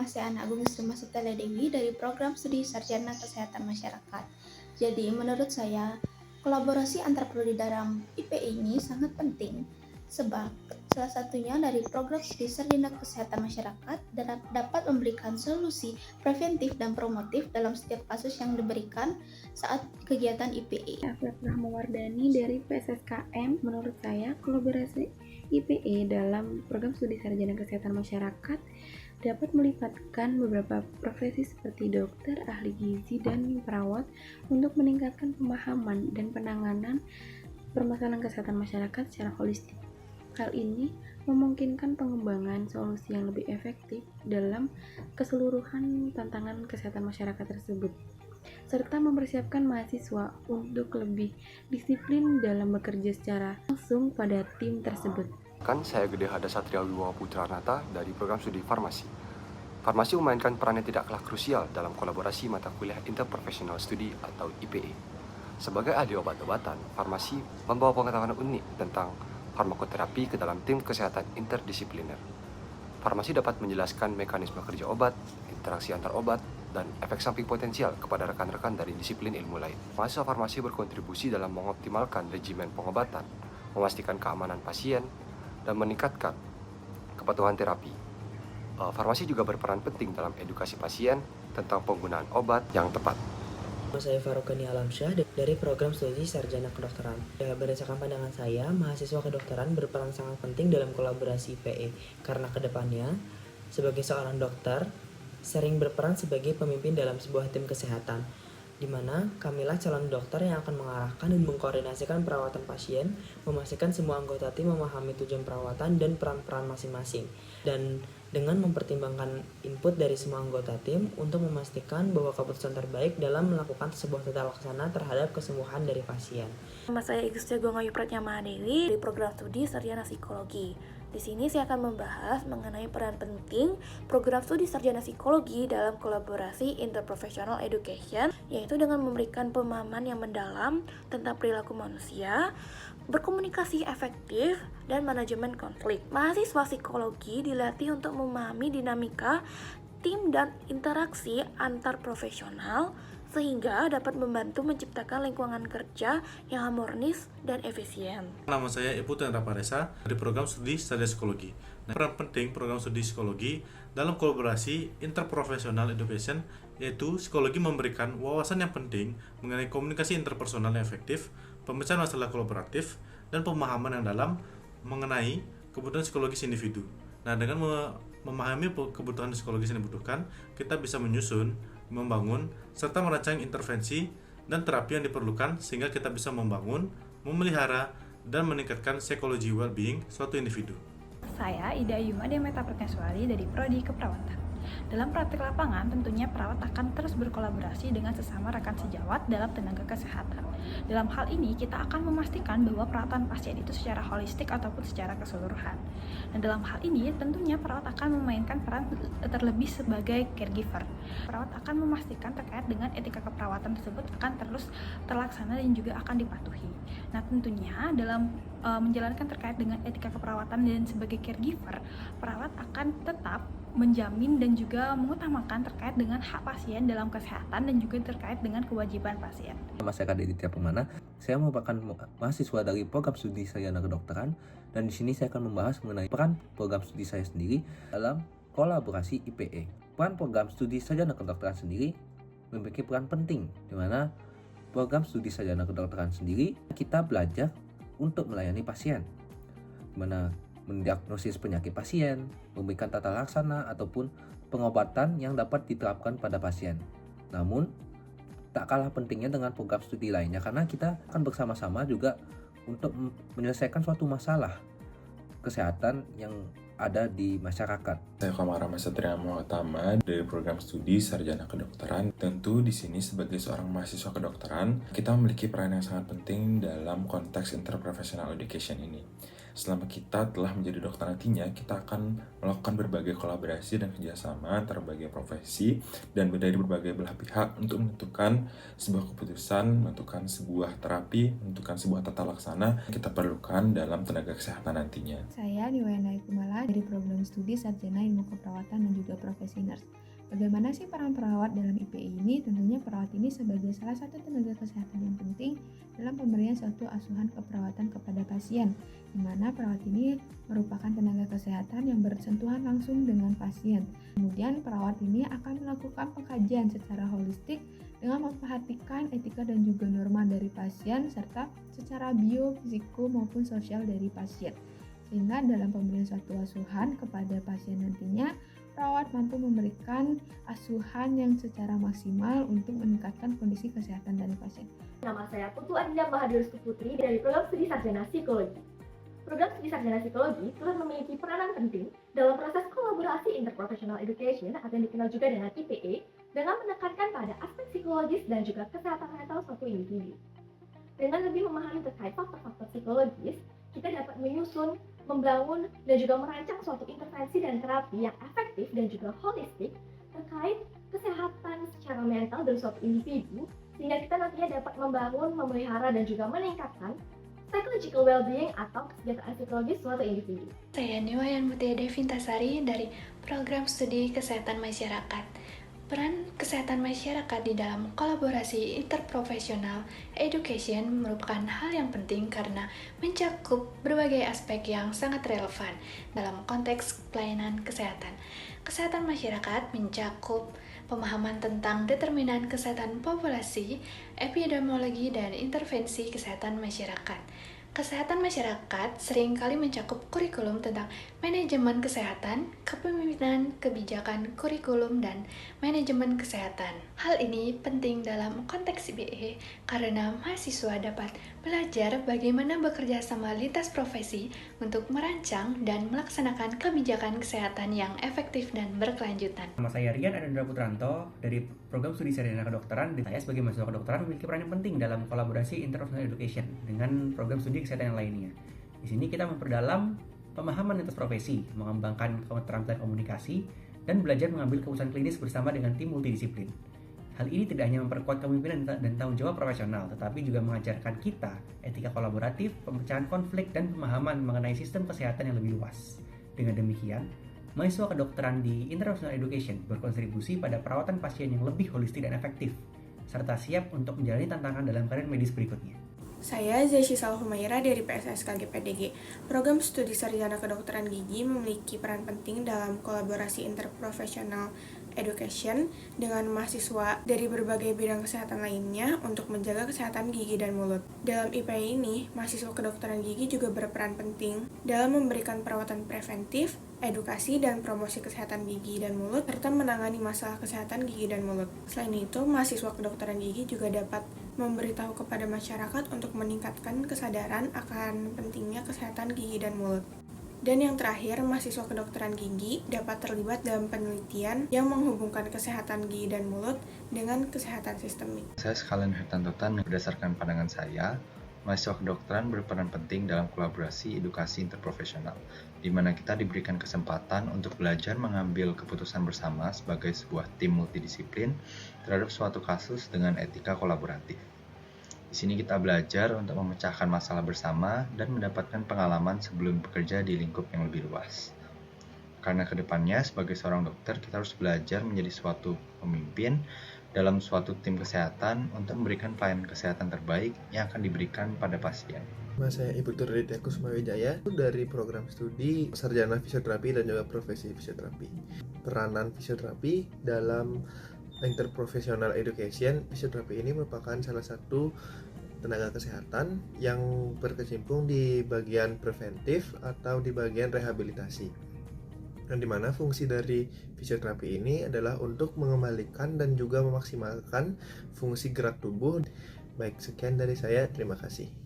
saya Ana Agung Sri Masutela Dewi dari Program Studi Sarjana Kesehatan Masyarakat. Jadi menurut saya, kolaborasi antar prodi dalam IPE ini sangat penting sebab salah satunya dari Program Studi Sarjana Kesehatan Masyarakat dapat memberikan solusi preventif dan promotif dalam setiap kasus yang diberikan saat kegiatan IPE. Afif Rahmawardani dari PSSKM. Menurut saya, kolaborasi IPE dalam program studi sarjana kesehatan masyarakat dapat melibatkan beberapa profesi seperti dokter, ahli gizi, dan perawat untuk meningkatkan pemahaman dan penanganan permasalahan kesehatan masyarakat secara holistik. Hal ini memungkinkan pengembangan solusi yang lebih efektif dalam keseluruhan tantangan kesehatan masyarakat tersebut, serta mempersiapkan mahasiswa untuk lebih disiplin dalam bekerja secara langsung pada tim tersebut. Saya Gede Hada Satria Wibawa Putranata dari program studi farmasi. Farmasi memainkan peran yang tidak kalah krusial dalam kolaborasi mata kuliah interprofessional studi atau IPE. Sebagai ahli obat-obatan, farmasi membawa pengetahuan unik tentang farmakoterapi ke dalam tim kesehatan interdisipliner. Farmasi dapat menjelaskan mekanisme kerja obat, interaksi antar obat, dan efek samping potensial kepada rekan-rekan dari disiplin ilmu lain. Mahasiswa farmasi berkontribusi dalam mengoptimalkan regimen pengobatan, memastikan keamanan pasien, dan meningkatkan kepatuhan terapi. Farmasi juga berperan penting dalam edukasi pasien tentang penggunaan obat yang tepat. Saya Farukani Alamsyah dari program studi sarjana kedokteran. Berdasarkan pandangan saya, mahasiswa kedokteran berperan sangat penting dalam kolaborasi IPE karena kedepannya, sebagai seorang dokter, sering berperan sebagai pemimpin dalam sebuah tim kesehatan, di mana kamilah calon dokter yang akan mengarahkan dan mengkoordinasikan perawatan pasien, memastikan semua anggota tim memahami tujuan perawatan dan peran-peran masing-masing, dan dengan mempertimbangkan input dari semua anggota tim untuk memastikan bahwa keputusan terbaik dalam melakukan sebuah tata laksana terhadap kesembuhan dari pasien. Nama saya Igus Jagung Ayu Pratnyama Dewi dari program studi sarjana psikologi. Di sini saya akan membahas mengenai peran penting program studi sarjana psikologi dalam kolaborasi interprofessional education, yaitu dengan memberikan pemahaman yang mendalam tentang perilaku manusia, berkomunikasi efektif, dan manajemen konflik. Mahasiswa psikologi dilatih untuk memahami dinamika tim dan interaksi antar profesional sehingga dapat membantu menciptakan lingkungan kerja yang harmonis dan efisien. Nama saya Ibu Tendra Paresa dari program studi sarjana psikologi. Peran penting program studi psikologi dalam kolaborasi interprofessional education, yaitu psikologi memberikan wawasan yang penting mengenai komunikasi interpersonal yang efektif, pemecahan masalah kolaboratif, dan pemahaman yang dalam mengenai kebutuhan psikologis individu. Dengan memahami kebutuhan psikologis yang dibutuhkan, kita bisa menyusun, membangun, serta merancang intervensi dan terapi yang diperlukan sehingga kita bisa membangun, memelihara, dan meningkatkan psikologi well-being suatu individu. Saya Ida Yuma Demeta Pratnyaswari dari Prodi Keperawatan. Dalam praktik lapangan, tentunya perawat akan terus berkolaborasi dengan sesama rekan sejawat dalam tenaga kesehatan. Dalam hal ini, kita akan memastikan bahwa perawatan pasien itu secara holistik ataupun secara keseluruhan. Dan dalam hal ini, tentunya perawat akan memainkan peran terlebih sebagai caregiver. Perawat akan memastikan terkait dengan etika keperawatan tersebut akan terus terlaksana dan juga akan dipatuhi. Tentunya dalam menjalankan terkait dengan etika keperawatan dan sebagai caregiver, perawat akan tetap menjamin dan juga mengutamakan terkait dengan hak pasien dalam kesehatan dan juga terkait dengan kewajiban pasien. Nama saya Kak Deddy Pemana, saya merupakan mahasiswa dari program studi sarjana kedokteran, dan di sini saya akan membahas mengenai peran program studi saya sendiri dalam kolaborasi IPE. Peran program studi sarjana kedokteran sendiri memiliki peran penting, di mana program studi sarjana kedokteran sendiri kita belajar untuk melayani pasien, di mana mendiagnosis penyakit pasien, memberikan tata laksana ataupun pengobatan yang dapat diterapkan pada pasien. Namun, tak kalah pentingnya dengan program studi lainnya karena kita akan bersama-sama juga untuk menyelesaikan suatu masalah kesehatan yang ada di masyarakat. Saya Kamara Satria Muhammad dari program studi sarjana kedokteran. Tentu di sini sebagai seorang mahasiswa kedokteran, kita memiliki peran yang sangat penting dalam konteks interprofessional education ini. Selama kita telah menjadi dokter nantinya, kita akan melakukan berbagai kolaborasi dan kerjasama antara berbagai profesi dan dari berbagai belah pihak untuk menentukan sebuah keputusan, menentukan sebuah terapi, menentukan sebuah tata laksana yang kita perlukan dalam tenaga kesehatan nantinya. Saya Niwayana Kumala dari program studi Sarjana Ilmu Keperawatan dan juga Profesi Nurse. Bagaimana sih peran perawat dalam IPE ini? Tentunya perawat ini sebagai salah satu tenaga kesehatan yang penting dalam pemberian suatu asuhan keperawatan kepada pasien, di mana perawat ini merupakan tenaga kesehatan yang bersentuhan langsung dengan pasien. Kemudian perawat ini akan melakukan pengkajian secara holistik dengan memperhatikan etika dan juga norma dari pasien serta secara bio, fisiko maupun sosial dari pasien. Sehingga dalam pemberian suatu asuhan kepada pasien nantinya, perawat mampu memberikan asuhan yang secara maksimal untuk meningkatkan kondisi kesehatan dari pasien. Nama saya Putu Adinda Mahadurstu Putri dari program studi Sarjana Psikologi. Program studi Sarjana Psikologi telah memiliki peranan penting dalam proses kolaborasi interprofessional education atau yang dikenal juga dengan IPE dengan menekankan pada aspek psikologis dan juga kesehatan mental suatu individu. Dengan lebih memahami terkait faktor-faktor psikologis, kita dapat menyusun, membangun, dan juga merancang suatu intervensi dan terapi yang efektif dan juga holistik terkait kesehatan secara mental dari suatu individu, sehingga kita nantinya dapat membangun, memelihara, dan juga meningkatkan psychological well-being atau kesejahteraan psikologis suatu individu. Saya Niwayan Mutia Devintasari dari program studi Kesehatan Masyarakat. Peran kesehatan masyarakat di dalam kolaborasi interprofesional education merupakan hal yang penting karena mencakup berbagai aspek yang sangat relevan dalam konteks pelayanan kesehatan. Kesehatan masyarakat mencakup pemahaman tentang determinan kesehatan populasi, epidemiologi, dan intervensi kesehatan masyarakat. Kesehatan masyarakat seringkali mencakup kurikulum tentang manajemen kesehatan, kepemimpinan, kebijakan, kurikulum, dan manajemen kesehatan. Hal ini penting dalam konteks IPE karena mahasiswa dapat belajar bagaimana bekerja sama lintas profesi untuk merancang dan melaksanakan kebijakan kesehatan yang efektif dan berkelanjutan. Nama saya Rian Anandra Putranto dari program studi Sarjana Kedokteran. Saya sebagai mahasiswa kedokteran memiliki peran yang penting dalam kolaborasi interprofessional education dengan program studi kesehatan yang lainnya. Di sini kita memperdalam pemahaman lintas profesi, mengembangkan keterampilan komunikasi, dan belajar mengambil keputusan klinis bersama dengan tim multidisiplin. Hal ini tidak hanya memperkuat kepemimpinan dan tanggung jawab profesional, tetapi juga mengajarkan kita etika kolaboratif, pemecahan konflik, dan pemahaman mengenai sistem kesehatan yang lebih luas. Dengan demikian, mahasiswa kedokteran di Interprofessional Education berkontribusi pada perawatan pasien yang lebih holistik dan efektif, serta siap untuk menjalani tantangan dalam karir medis berikutnya. Saya Zesy Salhumaira dari PSSKG PDG. Program studi Sarjana Kedokteran Gigi memiliki peran penting dalam kolaborasi interprofessional education dengan mahasiswa dari berbagai bidang kesehatan lainnya untuk menjaga kesehatan gigi dan mulut. Dalam IPE ini, mahasiswa kedokteran gigi juga berperan penting dalam memberikan perawatan preventif, edukasi dan promosi kesehatan gigi dan mulut, serta menangani masalah kesehatan gigi dan mulut. Selain itu, mahasiswa kedokteran gigi juga dapat memberitahu kepada masyarakat untuk meningkatkan kesadaran akan pentingnya kesehatan gigi dan mulut. Dan yang terakhir, mahasiswa kedokteran gigi dapat terlibat dalam penelitian yang menghubungkan kesehatan gigi dan mulut dengan kesehatan sistemik. Saya sekalian Hertantotan, berdasarkan pandangan saya, mahasiswa kedokteran berperan penting dalam kolaborasi edukasi interprofesional, di mana kita diberikan kesempatan untuk belajar mengambil keputusan bersama sebagai sebuah tim multidisiplin terhadap suatu kasus dengan etika kolaboratif. Di sini kita belajar untuk memecahkan masalah bersama dan mendapatkan pengalaman sebelum bekerja di lingkup yang lebih luas. Karena kedepannya sebagai seorang dokter kita harus belajar menjadi suatu pemimpin dalam suatu tim kesehatan untuk memberikan pelayanan kesehatan terbaik yang akan diberikan pada pasien. Saya Ibu Turidya Kusmawijaya dari program studi Sarjana Fisioterapi dan juga Profesi Fisioterapi. Peranan fisioterapi dalam interprofessional education, fisioterapi ini merupakan salah satu tenaga kesehatan yang berkecimpung di bagian preventif atau di bagian rehabilitasi. Yang dimana fungsi dari fisioterapi ini adalah untuk mengembalikan dan juga memaksimalkan fungsi gerak tubuh. Baik, sekian dari saya. Terima kasih.